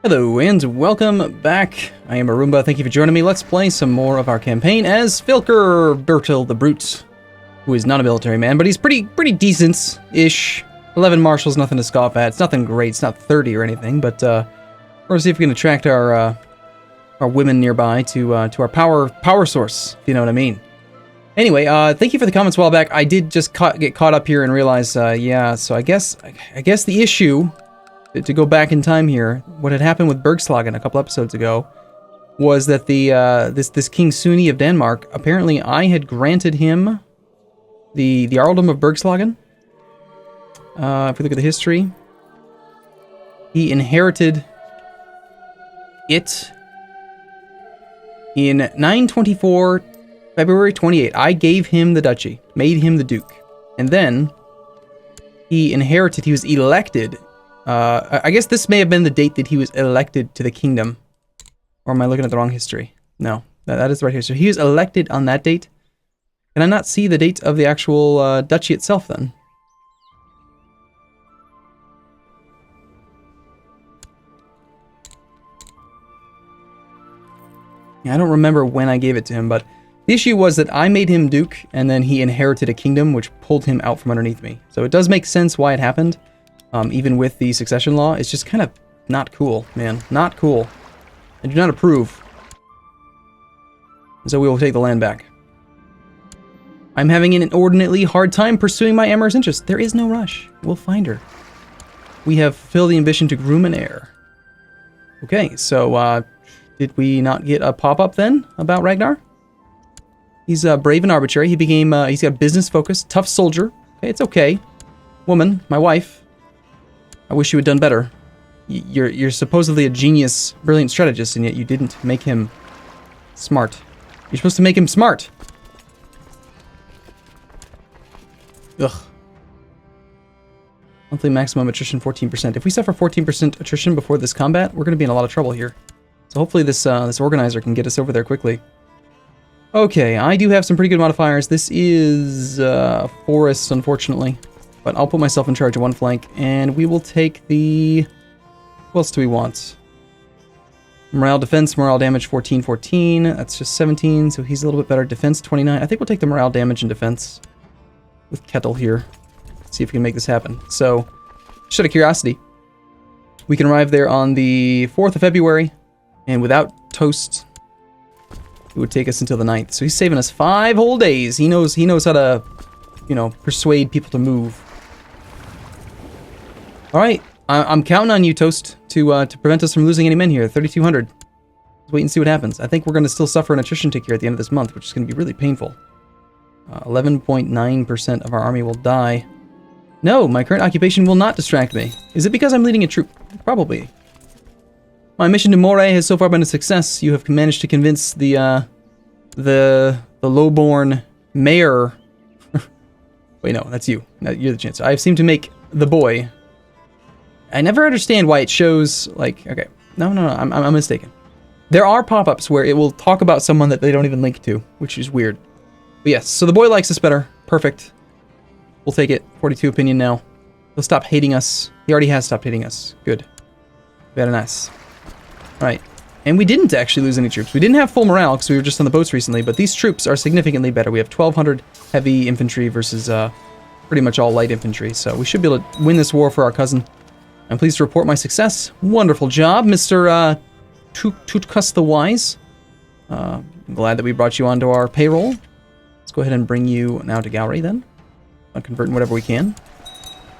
Hello and welcome back. I am Arumba. Thank you for joining me. Let's play some more of our campaign as Filker Bertil the Brute, who is not a military man, but he's pretty decent-ish. 11 marshals, nothing to scoff at. It's nothing great. It's not 30 or anything, but we're gonna see if we can attract our women nearby to our power source, if you know what I mean. Anyway, thank you for the comments a while back. I did just get caught up here and realize, yeah. So I guess the issue, to go back in time here, what had happened with Bergslagen a couple episodes ago was that the this King Suni of Denmark, apparently I had granted him the Earldom of Bergslagen. If we look at the history, he inherited it in 924, February 28. I gave him the duchy, made him the duke, and then he inherited. He was elected. I guess this may have been the date that he was elected to the kingdom. Or am I looking at the wrong history? No, that is the right history. He was elected on that date. Can I not see the date of the actual duchy itself then? Yeah, I don't remember when I gave it to him, but the issue was that I made him duke, and then he inherited a kingdom, which pulled him out from underneath me. So it does make sense why it happened. Even with the succession law, it's just kind of not cool, man. Not cool. I do not approve. So we will take the land back. I'm having an inordinately hard time pursuing my amorous interest. There is no rush. We'll find her. We have fulfilled the ambition to groom an heir. Okay, so, did we not get a pop-up then about Ragnar? He's brave and arbitrary. He became, he's got business focus, tough soldier. Okay, it's okay. Woman, my wife. I wish you had done better. You're supposedly a genius, brilliant strategist, and yet you didn't make him smart. You're supposed to make him smart. Ugh. Monthly maximum attrition 14%. If we suffer 14% attrition before this combat, we're going to be in a lot of trouble here. So hopefully this organizer can get us over there quickly. Okay, I do have some pretty good modifiers. This is forest, unfortunately. But I'll put myself in charge of one flank, and we will take the... What else do we want? Morale defense, morale damage 14. That's just 17, so he's a little bit better. Defense 29. I think we'll take the morale damage and defense with Kettle here. See if we can make this happen. So, just out of curiosity, we can arrive there on the 4th of February, and without toast, it would take us until the 9th. So he's saving us 5 whole days. He knows how to, you know, persuade people to move. Alright, I'm counting on you, Toast, to prevent us from losing any men here. 3,200. Let's wait and see what happens. I think we're going to still suffer an attrition tick here at the end of this month, which is going to be really painful. 11.9% of our army will die. No, my current occupation will not distract me. Is it because I'm leading a troop? Probably. My mission to Moray has so far been a success. You have managed to convince the lowborn mayor... Wait, no, that's you. No, you're the chancellor. I've seemed to make the boy... I never understand why it shows, like, okay, no, I'm mistaken. There are pop-ups where it will talk about someone that they don't even link to, which is weird. But yes, so the boy likes us better. Perfect. We'll take it. 42 opinion now. He'll stop hating us. He already has stopped hating us. Good. Very nice. Alright. And we didn't actually lose any troops. We didn't have full morale because we were just on the boats recently, but these troops are significantly better. We have 1,200 heavy infantry versus pretty much all light infantry, so we should be able to win this war for our cousin. I'm pleased to report my success. Wonderful job, Mr. Tutkus the Wise. I'm glad that we brought you onto our payroll. Let's go ahead and bring you now to Gowrie then. I'll convert in whatever we can.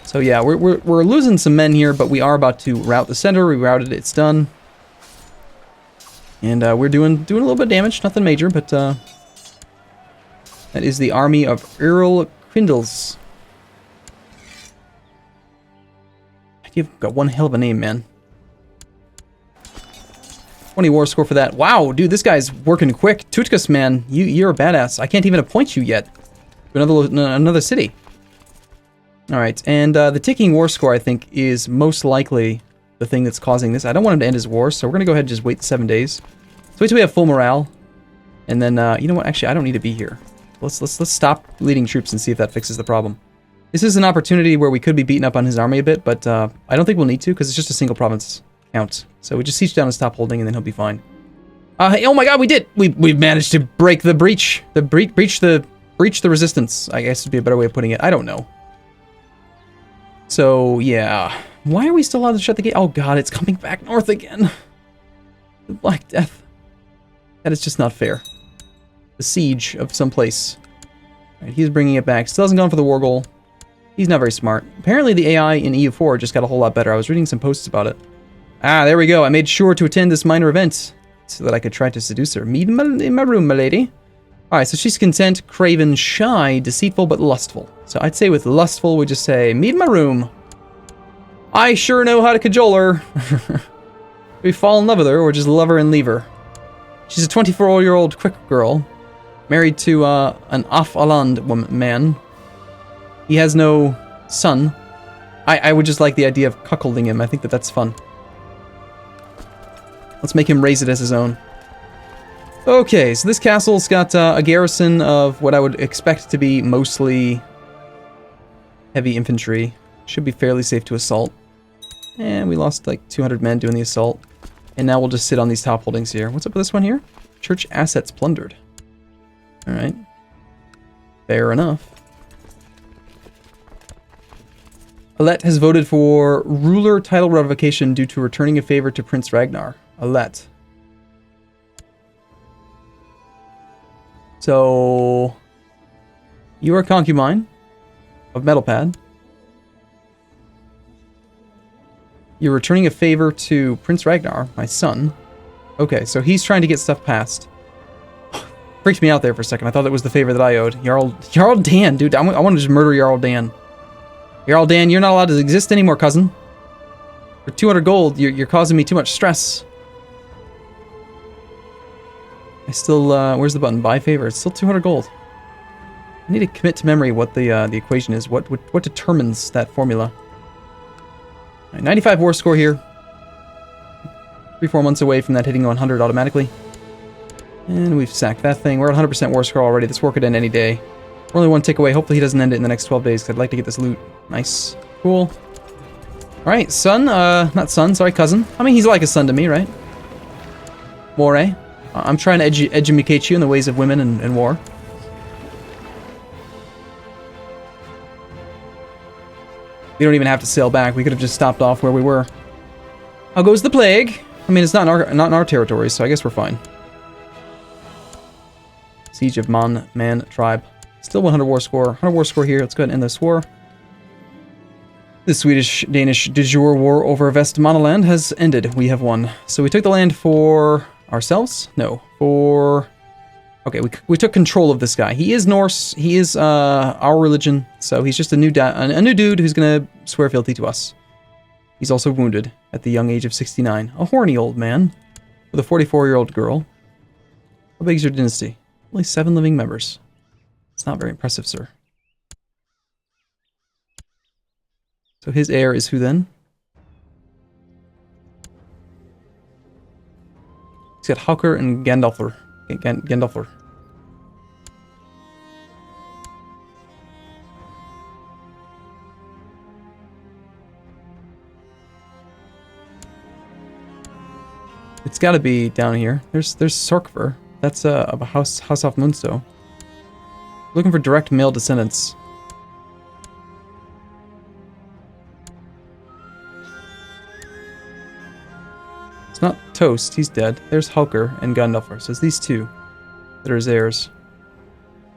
So yeah, we're losing some men here, but we are about to route the center. We routed it, it's done. And we're doing a little bit of damage, nothing major, but that is the army of Earl Quindles. You've got one hell of a name, man. 20 war score for that. Wow, dude, this guy's working quick. Tutkus, man, you're a badass. I can't even appoint you yet to another city. All right, and the ticking war score, I think, is most likely the thing that's causing this. I don't want him to end his war, so we're gonna go ahead and just wait 7 days. So wait till we have full morale, and then you know what? Actually, I don't need to be here. Let's stop leading troops and see if that fixes the problem. This is an opportunity where we could be beaten up on his army a bit, but I don't think we'll need to, because it's just a single province. count. So we just siege down his top holding, and then he'll be fine. Oh my god, we did! We managed to break the breach. Breach the resistance, I guess would be a better way of putting it. I don't know. So, yeah. Why are we still allowed to shut the gate? Oh god, it's coming back north again. The Black Death. That is just not fair. The siege of some place. Alright, he's bringing it back. Still hasn't gone for the war goal. He's not very smart. Apparently the AI in EU4 just got a whole lot better. I was reading some posts about it. Ah, there we go. I made sure to attend this minor event so that I could try to seduce her. Meet in my room, my lady. Alright, so she's content, craven, shy, deceitful, but lustful. So I'd say with lustful, we just say, meet in my room. I sure know how to cajole her. We fall in love with her, or just love her and leave her. She's a 24-year-old quick girl, married to an off-Aland man. He has no son. I would just like the idea of cuckolding him. I think that's fun. Let's make him raise it as his own. Okay, so this castle's got a garrison of what I would expect to be mostly heavy infantry. Should be fairly safe to assault. And we lost like 200 men doing the assault. And now we'll just sit on these top holdings here. What's up with this one here? Church assets plundered. Alright. Fair enough. Alette has voted for ruler title revocation due to returning a favor to Prince Ragnar. Alette. So, you are a concubine of Metalpad. You're returning a favor to Prince Ragnar, my son. Okay, so he's trying to get stuff passed. Freaked me out there for a second. I thought that was the favor that I owed. Jarl Dan, dude. I want to just murder Jarl Dan. Jarl Dan, you're not allowed to exist anymore, cousin. For 200 gold, you're causing me too much stress. I still, where's the button? Buy favor. It's still 200 gold. I need to commit to memory what the equation is. What determines that formula? Right, 95 war score here. 3-4 months away from that hitting 100 automatically. And we've sacked that thing. We're at 100% war score already. This war could end any day. We're only one tick away. Hopefully he doesn't end it in the next 12 days, because I'd like to get this loot. Nice. Cool. Alright, son. Not son, sorry, cousin. I mean, he's like a son to me, right? More. I'm trying to educate you in the ways of women and war. We don't even have to sail back. We could have just stopped off where we were. How goes the plague? I mean, it's not in our territory, so I guess we're fine. Siege of Man tribe. Still 100 war score. 100 war score here. Let's go ahead and end this war. The Swedish-Danish de jure war over Vestmannaland has ended. We have won. So we took the land for ourselves? No. For... Okay, we took control of this guy. He is Norse. He is our religion. So he's just a new dude who's going to swear fealty to us. He's also wounded at the young age of 69. A horny old man with a 44-year-old girl. How big is your dynasty? Only 7 living members. It's not very impressive, sir. So his heir is who then? He's got Hawker and Gandalfur. Gandalfur. It's got to be down here. There's Sorkver. That's a House of Munsto. Looking for direct male descendants. It's not Toast. He's dead. There's Hawker and Gandalfur. So it's these two that are his heirs.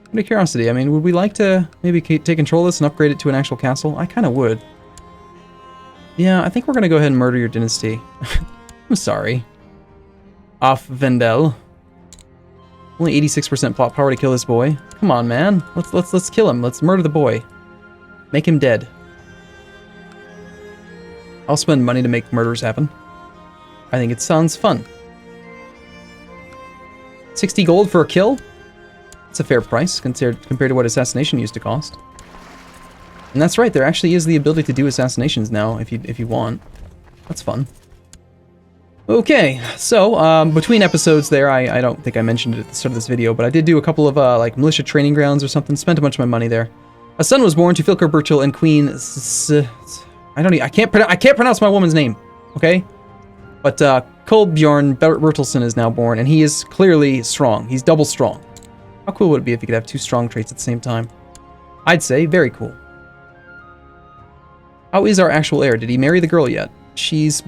Out of curiosity, I mean, would we like to maybe take control of this and upgrade it to an actual castle? I kind of would. Yeah, I think we're going to go ahead and murder your dynasty. I'm sorry. Off Vendel. Only 86% plot power to kill this boy. Come on, man. Let's kill him. Let's murder the boy. Make him dead. I'll spend money to make murders happen. I think it sounds fun. 60 gold for a kill? That's a fair price compared to what assassination used to cost. And that's right, there actually is the ability to do assassinations now if you want. That's fun. Okay, so between episodes there, I don't think I mentioned it at the start of this video, but I did do a couple of like militia training grounds or something. Spent a bunch of my money there. A son was born to Filker Birchel and Queen. I can't pronounce my woman's name. Okay, But Kolbjorn Bertelsen is now born, and he is clearly strong. He's double strong. How cool would it be if he could have 2 strong traits at the same time? I'd say very cool. How is our actual heir? Did he marry the girl yet? She's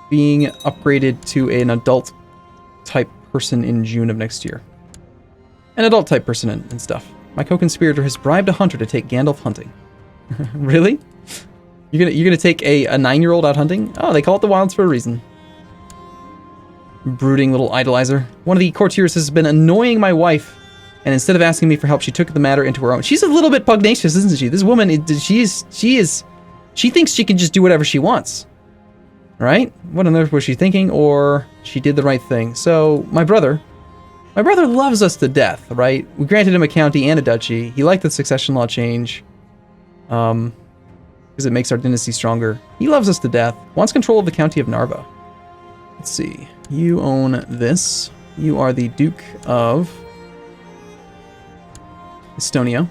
being upgraded to an adult type person in June of next year. An adult type person and stuff. My co-conspirator has bribed a hunter to take Gandalf hunting. Really? You're gonna take a 9-year-old out hunting? Oh, they call it the wilds for a reason. Brooding little idolizer. One of the courtiers has been annoying my wife, and instead of asking me for help, she took the matter into her own. She's a little bit pugnacious, isn't she? This woman, she thinks she can just do whatever she wants. Right? What on earth was she thinking? Or she did the right thing. So, my brother loves us to death, right? We granted him a county and a duchy. He liked the succession law change. Because it makes our dynasty stronger. He loves us to death. Wants control of the county of Narva. Let's see. You own this. You are the Duke of Estonia.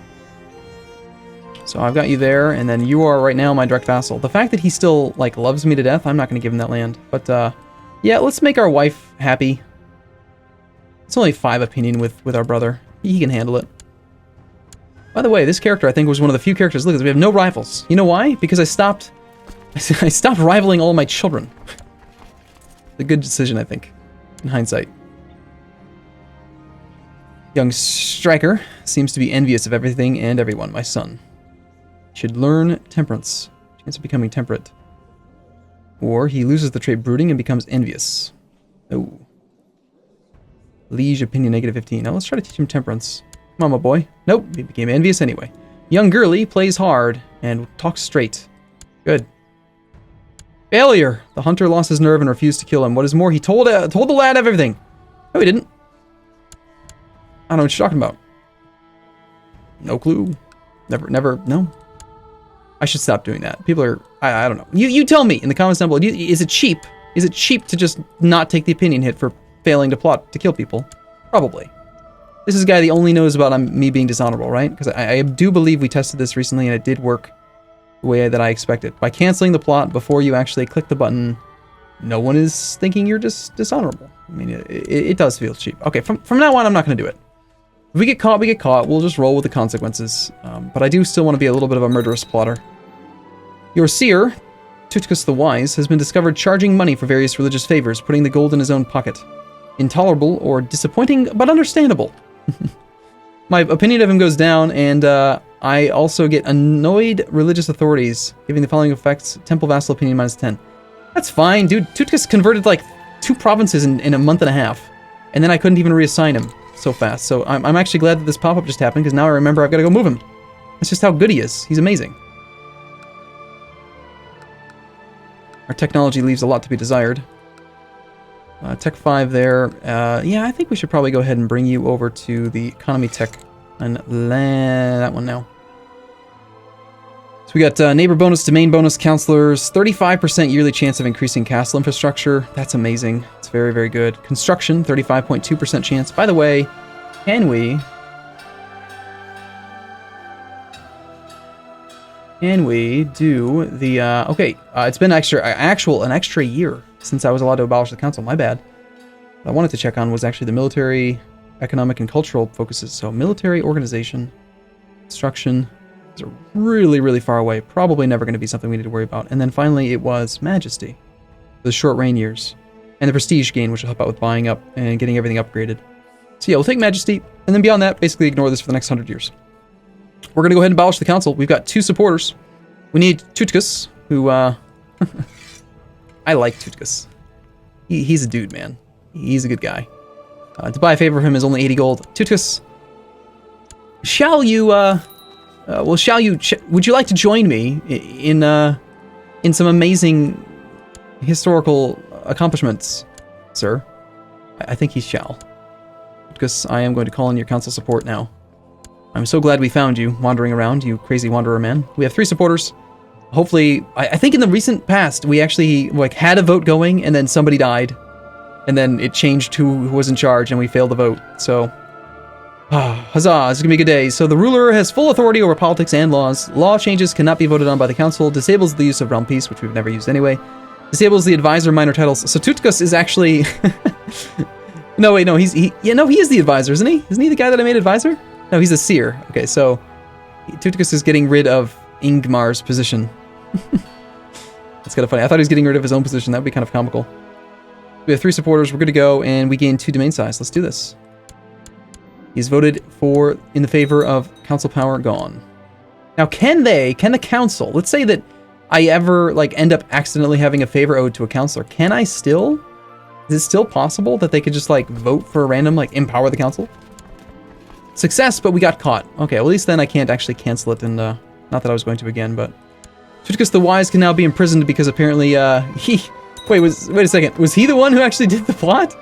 So I've got you there, and then you are right now my direct vassal. The fact that he still, like, loves me to death, I'm not going to give him that land. But, yeah, let's make our wife happy. It's only 5 opinion with our brother. He can handle it. By the way, this character, I think, was one of the few characters. Look, we have no rivals. You know why? Because I stopped rivaling all my children. A good decision, I think, in hindsight. Young Striker seems to be envious of everything and everyone. My son should learn temperance. Chance of becoming temperate. Or he loses the trait brooding and becomes envious. Oh. Liege opinion negative 15. Now let's try to teach him temperance. Come on, my boy. Nope, he became envious anyway. Young Girly plays hard and talks straight. Good. Failure! The hunter lost his nerve and refused to kill him. What is more, he told the lad everything. No, he didn't. I don't know what you're talking about. No clue. Never, no. I should stop doing that. People are, I don't know. You tell me in the comments down below. Is it cheap? Is it cheap to just not take the opinion hit for failing to plot to kill people? Probably. This is a guy that only knows about me being dishonorable, right? Because I do believe we tested this recently and it did work the way that I expected. By canceling the plot before you actually click the button, no one is thinking you're just dishonorable. I mean, it does feel cheap. Okay, from now on, I'm not going to do it. If we get caught, we get caught. We'll just roll with the consequences. But I do still want to be a little bit of a murderous plotter. Your seer, Tutkus the Wise, has been discovered charging money for various religious favors, putting the gold in his own pocket. Intolerable or disappointing, but understandable. My opinion of him goes down, and I also get annoyed religious authorities, giving the following effects. Temple vassal opinion -10. That's fine, dude. Tutkus converted like 2 provinces in a month and a half, and then I couldn't even reassign him so fast. So I'm actually glad that this pop-up just happened, because now I remember I've got to go move him. That's just how good he is. He's amazing. Our technology leaves a lot to be desired. Tech 5 there. Yeah, I think we should probably go ahead and bring you over to the economy tech and that one now. So we got neighbor bonus, domain bonus, counselors, 35% yearly chance of increasing castle infrastructure. That's amazing. It's very, very good. Construction, 35.2% chance. By the way, can we do the, okay, it's been an extra year since I was allowed to abolish the council. My bad. What I wanted to check on was actually the military, economic, and cultural focuses. So military organization, construction, these are really, really far away. Probably never going to be something we need to worry about. And then finally it was majesty, the short reign years, and the prestige gain, which will help out with buying up and getting everything upgraded. So yeah, we'll take majesty, and then beyond that, basically ignore this for the next 100 years. We're going to go ahead and abolish the council. We've got 2 supporters. We need Tutkus, who, I like Tutkus. He's a dude, man. He's a good guy. To buy a favor of him is only 80 gold. Tutkus, would you like to join me in some amazing historical accomplishments, sir? I think he shall. Because I am going to call in your council support now. I'm so glad we found you, wandering around, you crazy wanderer man. We have 3 supporters. Hopefully, I think in the recent past, we actually had a vote going, and then somebody died. And then it changed who was in charge, and we failed the vote. So, huzzah, this is going to be a good day. So the ruler has full authority over politics and laws. Law changes cannot be voted on by the council. Disables the use of realm peace, which we've never used anyway. Disables the advisor minor titles. So Tutkus is actually... No, wait, no, he is the advisor, isn't he? Isn't he the guy that I made advisor? No, he's a seer. Okay, so Tutkus is getting rid of Ingmar's position. That's kind of funny. I thought he was getting rid of his own position. That would be kind of comical. We have 3 supporters. We're good to go, and we gain 2 domain size. Let's do this. He's voted in the favor of council power gone. Now, can the council, let's say that I ever end up accidentally having a favor owed to a counselor, can I still, is it still possible that they could just vote for a random, empower the council? Success, but we got caught. Okay, well, at least then I can't actually cancel it, and not that I was going to again, but Tutkus the Wise can now be imprisoned because apparently wait a second, was he the one who actually did the plot?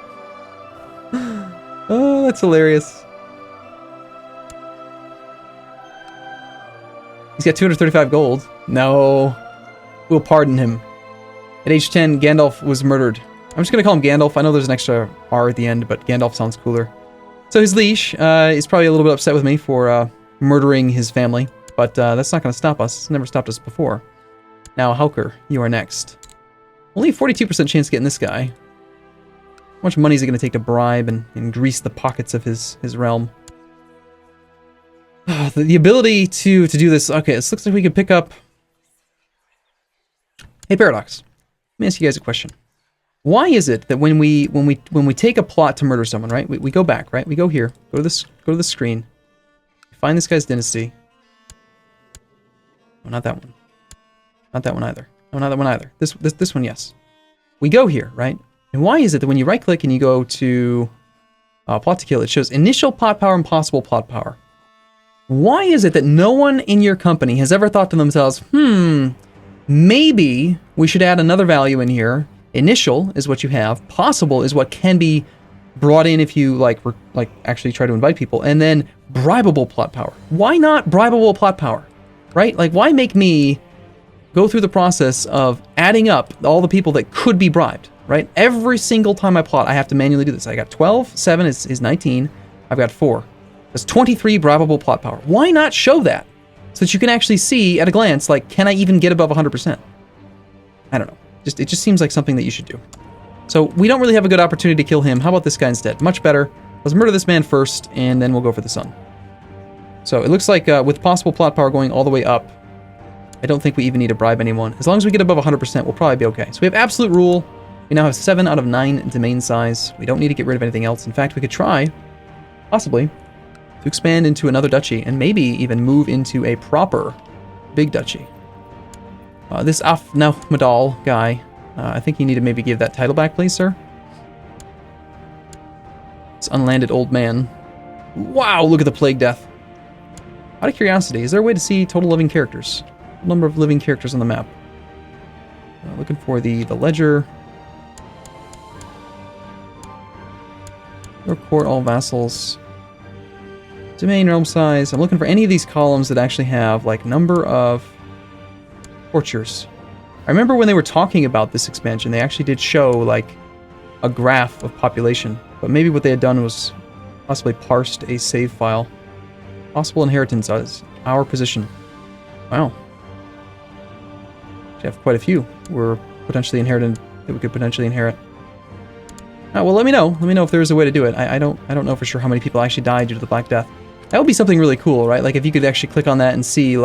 Oh, that's hilarious. He's got 235 gold. No. We'll pardon him. At age 10, Gandalf was murdered. I'm just going to call him Gandalf. I know there's an extra R at the end, but Gandalf sounds cooler. So his liege is probably a little bit upset with me for murdering his family, but that's not going to stop us. It's never stopped us before. Now, Hauker, you are next. Only a 42% chance of getting this guy. How much money is it going to take to bribe and grease the pockets of his realm? The ability to do this. Okay, this looks like we could pick up... Hey, Paradox. Let me ask you guys a question. Why is it that when we take a plot to murder someone, right? We go back, right? We go here, go to the screen, find this guy's dynasty. Oh, not that one. Not that one either. No, not that one either. This one, yes. We go here, right? And why is it that when you right-click and you go to plot to kill, it shows initial plot power and possible plot power? Why is it that no one in your company has ever thought to themselves, maybe we should add another value in here? Initial is what you have. Possible is what can be brought in if you actually try to invite people, and then bribable plot power. Why not bribable plot power, right? Why make me go through the process of adding up all the people that could be bribed, right? Every single time I plot, I have to manually do this. I got 12, 7 is 19. I've got 4. That's 23 bribable plot power. Why not show that so that you can actually see at a glance, can I even get above 100%? I don't know. It just seems like something that you should do. So we don't really have a good opportunity to kill him. How about this guy instead? Much better. Let's murder this man first, and then we'll go for the sun. So it looks like with possible plot power going all the way up, I don't think we even need to bribe anyone. As long as we get above 100%, we'll probably be okay. So we have absolute rule. We now have 7 out of 9 domain size. We don't need to get rid of anything else. In fact, we could try, possibly, to expand into another duchy and maybe even move into a proper big duchy. This Afnaumadal guy, I think you need to maybe give that title back, please, sir. This unlanded old man. Wow, look at the plague death. Out of curiosity, is there a way to see total living characters? Number of living characters on the map. Looking for the ledger. Your court, all vassals. Domain, realm size. I'm looking for any of these columns that actually have number of tortures. I remember when they were talking about this expansion, they actually did show a graph of population, but maybe what they had done was possibly parsed a save file. Possible inheritance as our position. Wow. We have quite a few we're potentially inherited that we could potentially inherit. Well, let me know. Let me know if there is a way to do it. I don't know for sure how many people actually died due to the Black Death. That would be something really cool, right? If you could actually click on that and see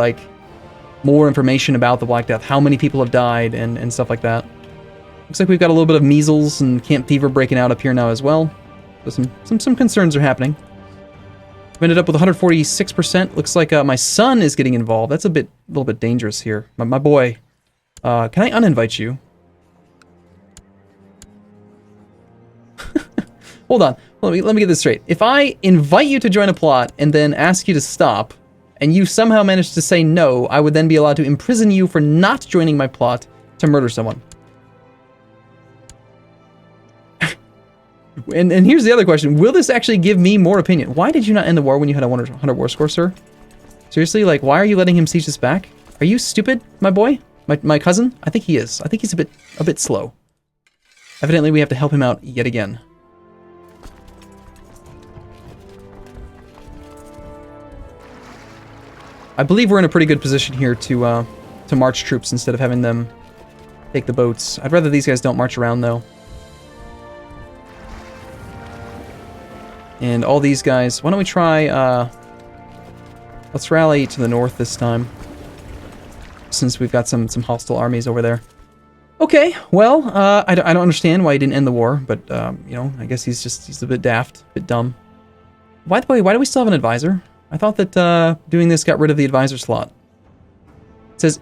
more information about the Black Death, how many people have died and stuff like that. Looks like we've got a little bit of measles and camp fever breaking out up here now as well. So some concerns are happening. I've ended up with 146%. Looks like my son is getting involved. That's a little bit dangerous here. My boy. Can I uninvite you? Hold on. Let me get this straight. If I invite you to join a plot and then ask you to stop, and you somehow manage to say no, I would then be allowed to imprison you for not joining my plot to murder someone. and here's the other question. Will this actually give me more opinion? Why did you not end the war when you had a 100 war score, sir? Seriously, why are you letting him siege this back? Are you stupid, my boy? My cousin? I think he is. I think he's a bit slow. Evidently, we have to help him out yet again. I believe we're in a pretty good position here to march troops instead of having them Take the boats. I'd rather these guys don't march around, though. And all these guys... Why don't we try, let's rally to the north this time. Since we've got some hostile armies over there. Okay, well, I don't understand why he didn't end the war, but, you know, I guess he's a bit daft, a bit dumb. By the way, why do we still have an advisor? I thought that, doing this got rid of the advisor slot. It says,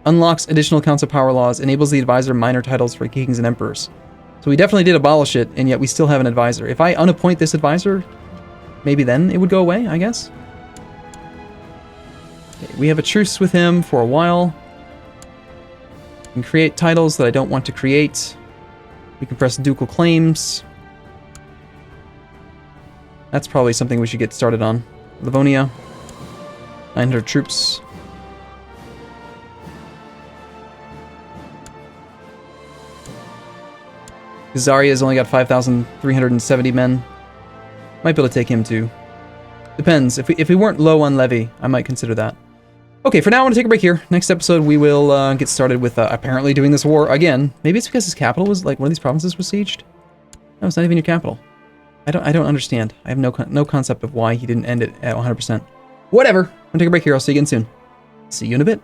unlocks additional council power laws, enables the advisor minor titles for kings and emperors. So we definitely did abolish it, and yet we still have an advisor. If I unappoint this advisor, maybe then it would go away, I guess? Okay, we have a truce with him for a while. We can create titles that I don't want to create. We can press ducal claims. That's probably something we should get started on. Livonia. 900 troops. Zaria's only got 5,370 men. Might be able to take him too. Depends. If we weren't low on levy, I might consider that. Okay, for now I want to take a break here. Next episode we will get started with apparently doing this war again. Maybe it's because his capital was, like, one of these provinces was sieged? No, it's not even your capital. I don't understand. I have no concept of why he didn't end it at 100%. Whatever. I'm going to take a break here. I'll see you again soon. See you in a bit.